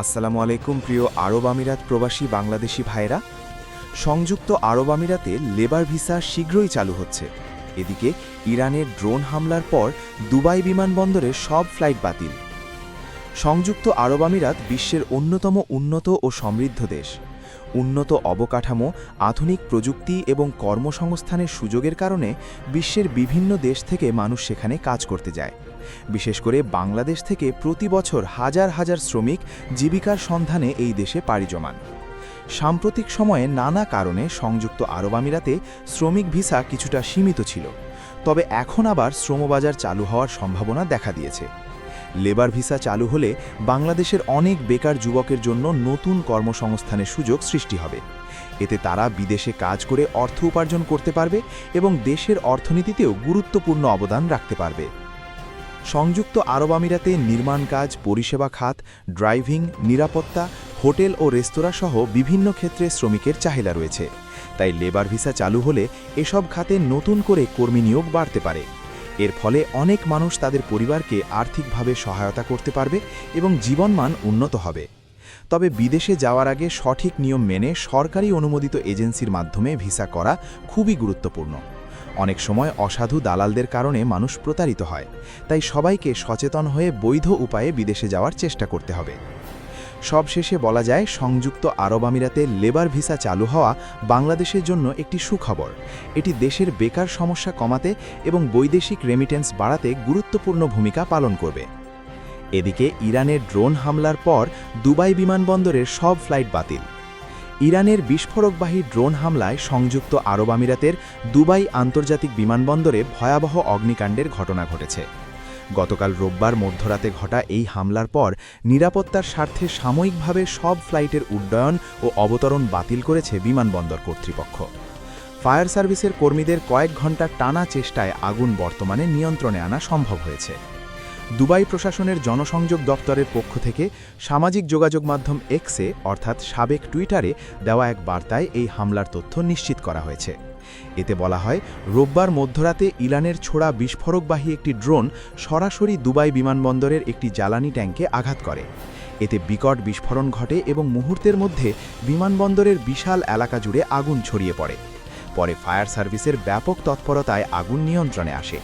আসসালামু আলাইকুম প্রিয় আরব আমিরাত প্রবাসী বাংলাদেশি ভাইরা। সংযুক্ত আরব আমিরাতে লেবার ভিসা শীঘ্রই চালু হচ্ছে। এদিকে ইরানের ড্রোন হামলার পর দুবাই বিমানবন্দরে সব ফ্লাইট বাতিল। সংযুক্ত আরব আমিরাত বিশ্বের অন্যতম উন্নত ও সমৃদ্ধ দেশ। উন্নত অবকাঠামো, আধুনিক প্রযুক্তি এবং কর্মসংস্থানের সুযোগের কারণে বিশ্বের বিভিন্ন দেশ থেকে মানুষ সেখানে কাজ করতে যায়। বিশেষ করে বাংলাদেশ থেকে প্রতি বছর হাজার হাজার শ্রমিক জীবিকার সন্ধানে এই দেশে পাড়ি জমান। সাম্প্রতিক সময়ে নানা কারণে সংযুক্ত আরব আমিরাতে শ্রমিক ভিসা কিছুটা সীমিত ছিল, তবে এখন আবার শ্রমবাজার চালু হওয়ার সম্ভাবনা দেখা দিয়েছে। লেবার ভিসা চালু হলে বাংলাদেশের অনেক বেকার যুবকের জন্য নতুন কর্মসংস্থানের সুযোগ সৃষ্টি হবে। এতে তারা বিদেশে কাজ করে অর্থ উপার্জন করতে পারবে এবং দেশের অর্থনীতিতেও গুরুত্বপূর্ণ অবদান রাখতে পারবে। সংযুক্ত আরব আমিরাতে নির্মাণ কাজ, পরিষেবা খাত, ড্রাইভিং, নিরাপত্তা, হোটেল ও রেস্তোরাঁ সহ বিভিন্ন ক্ষেত্রে শ্রমিকের চাহিদা রয়েছে। তাই লেবার ভিসা চালু হলে এসব খাতে নতুন করে কর্মী নিয়োগ বাড়তে পারে। এর ফলে অনেক মানুষ তাদের পরিবারকে আর্থিকভাবে সহায়তা করতে পারবে এবং জীবনমান উন্নত হবে। তবে বিদেশে যাওয়ার আগে সঠিক নিয়ম মেনে সরকারি অনুমোদিত এজেন্সির মাধ্যমে ভিসা করা খুবই গুরুত্বপূর্ণ। অনেক সময় অসাধু দালালদের কারণে মানুষ প্রতারিত হয়, তাই সবাইকে সচেতন হয়ে বৈধ উপায়ে বিদেশে যাওয়ার চেষ্টা করতে হবে। সবশেষে বলা যায়, সংযুক্ত আরব আমিরাতে লেবার ভিসা চালু হওয়া বাংলাদেশের জন্য একটি সুখবর। এটি দেশের বেকার সমস্যা কমাতে এবং বৈদেশিক রেমিটেন্স বাড়াতে গুরুত্বপূর্ণ ভূমিকা পালন করবে। এদিকে ইরানের ড্রোন হামলার পর দুবাই বিমানবন্দরের সব ফ্লাইট বাতিল। ইরানের বিস্ফোরকবাহী ড্রোন হামলায় সংযুক্ত আরব আমিরাতের দুবাই আন্তর্জাতিক বিমানবন্দরে ভয়াবহ অগ্নিকাণ্ডের ঘটনা ঘটেছে। গতকাল রোববার মধ্যরাতে ঘটা এই হামলার পর নিরাপত্তার স্বার্থে সাময়িকভাবে সব ফ্লাইটের উড্ডয়ন ও অবতরণ বাতিল করেছে বিমানবন্দর কর্তৃপক্ষ। ফায়ার সার্ভিসের কর্মীদের কয়েক ঘণ্টার টানা চেষ্টায় আগুন বর্তমানে নিয়ন্ত্রণে আনা সম্ভব হয়েছে। দুবাই প্রশাসনের জনসংযোগ দপ্তরের পক্ষ থেকে সামাজিক যোগাযোগ মাধ্যম এক্সে অর্থাৎ সাবেক টুইটারে দেওয়া এক বার্তায় এই হামলার তথ্য নিশ্চিত করা হয়েছে। এতে বলা হয়, রোববার মধ্যরাতে ইরানের ছোড়া বিস্ফোরকবাহী একটি ড্রোন সরাসরি দুবাই বিমানবন্দরের একটি জ্বালানি ট্যাঙ্কে আঘাত করে। এতে বিকট বিস্ফোরণ ঘটে এবং মুহূর্তের মধ্যে বিমানবন্দরের বিশাল এলাকা জুড়ে আগুন ছড়িয়ে পড়ে। পরে ফায়ার সার্ভিসের ব্যাপক তৎপরতায় আগুন নিয়ন্ত্রণে আসে।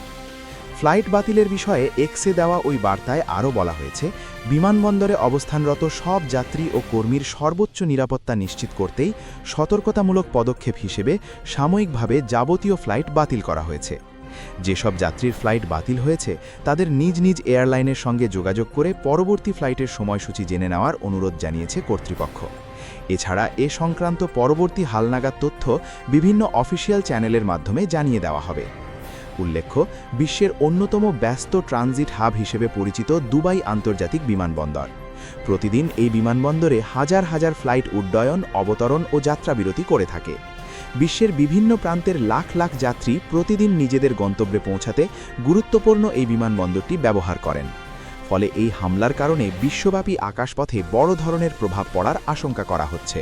ফ্লাইট বাতিলের বিষয়ে এক্সে দেওয়া ওই বার্তায় আরও বলা হয়েছে, বিমানবন্দরে অবস্থানরত সব যাত্রী ও কর্মীর সর্বোচ্চ নিরাপত্তা নিশ্চিত করতেই সতর্কতামূলক পদক্ষেপ হিসেবে সাময়িকভাবে যাবতীয় ফ্লাইট বাতিল করা হয়েছে। যেসব যাত্রীর ফ্লাইট বাতিল হয়েছে তাদের নিজ নিজ এয়ারলাইনের সঙ্গে যোগাযোগ করে পরবর্তী ফ্লাইটের সময়সূচি জেনে নেওয়ার অনুরোধ জানিয়েছে কর্তৃপক্ষ। এছাড়া এ সংক্রান্ত পরবর্তী হালনাগাদ তথ্য বিভিন্ন অফিসিয়াল চ্যানেলের মাধ্যমে জানিয়ে দেওয়া হবে। উল্লেখ্য, বিশ্বের অন্যতম ব্যস্ত ট্রানজিট হাব হিসেবে পরিচিত দুবাই আন্তর্জাতিক বিমানবন্দর। প্রতিদিন এই বিমানবন্দরে হাজার হাজার ফ্লাইট উড্ডয়ন, অবতরণ ও যাত্রাবিরতি করে থাকে। বিশ্বের বিভিন্ন প্রান্তের লাখ লাখ যাত্রী প্রতিদিন নিজেদের গন্তব্যে পৌঁছাতে গুরুত্বপূর্ণ এই বিমানবন্দরটি ব্যবহার করেন। ফলে এই হামলার কারণে বিশ্বব্যাপী আকাশপথে বড় ধরনের প্রভাব পড়ার আশঙ্কা করা হচ্ছে।